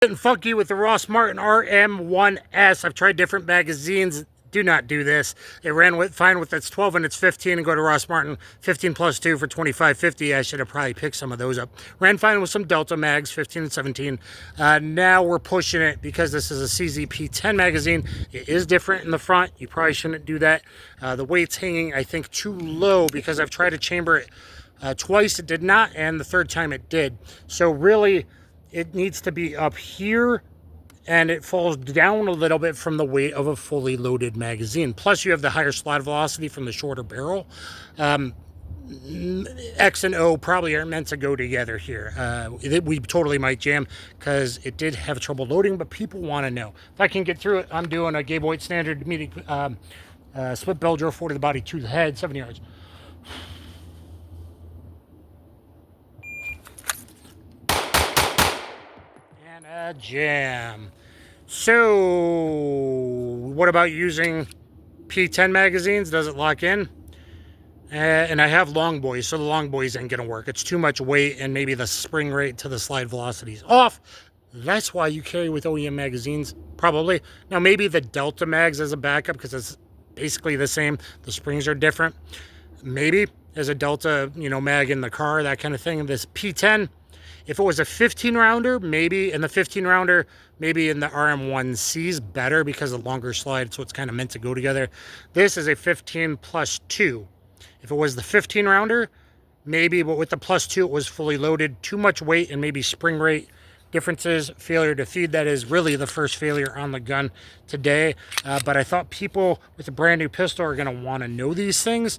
Getting funky with the ROST MARTIN RM1S. I've tried different magazines. Do not do this. It ran fine with its 12 and its 15, and go to ROST MARTIN 15 plus 2 for $25.50. I should have probably picked some of those up. Ran fine with some Delta mags, 15 and 17. Now we're pushing it because this is a P10 magazine. It is different in the front. You probably shouldn't do that. The weight's hanging, I think, too low because I've tried to chamber it twice. It did not, and the third time it did. So really, it needs to be up here, and it falls down a little bit from the weight of a fully loaded magazine. Plus, you have the higher slide velocity from the shorter barrel. X and O probably aren't meant to go together here. We totally might jam because it did have trouble loading, but people want to know. If I can get through it, I'm doing a Gabe White standard medium split bell drill, 4 to the body, 2 to the head, 7 yards. A jam. So what about using P10 magazines? Does it lock in? And I have long boys, so the long boys ain't gonna work. It's too much weight, and maybe the spring rate to the slide velocity is off. That's why you carry with OEM magazines, probably. Now maybe the Delta mags as a backup because it's basically the same. The springs are different. Maybe as a Delta, mag in the car, that kind of thing. This P10, if it was a 15 rounder, maybe in the 15 rounder, maybe in the RM1c is better because of the longer slide, so it's kind of meant to go together. This is a 15 plus 2. If it was the 15 rounder, maybe, but with the plus 2, it was fully loaded. Too much weight and maybe spring rate differences, failure to feed. That is really the first failure on the gun today. But I thought people with a brand new pistol are going to want to know these things.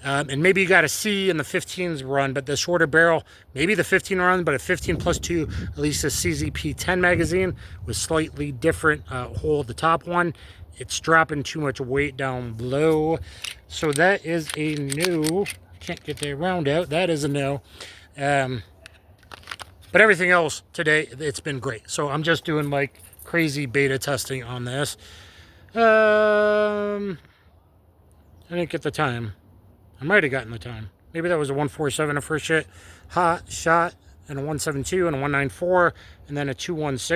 And maybe you got a C in the 15s run, but the shorter barrel, maybe the 15 run, but a 15 plus 2, at least a P10 magazine with slightly different hole at the top one. It's dropping too much weight down below. So that is a no. Can't get the round out. That is a no. But everything else today, it's been great. So I'm just doing like crazy beta testing on this. I didn't get the time. I might have gotten the time. Maybe that was a 147 a first shot, and a 172 and a 194, and then a 216.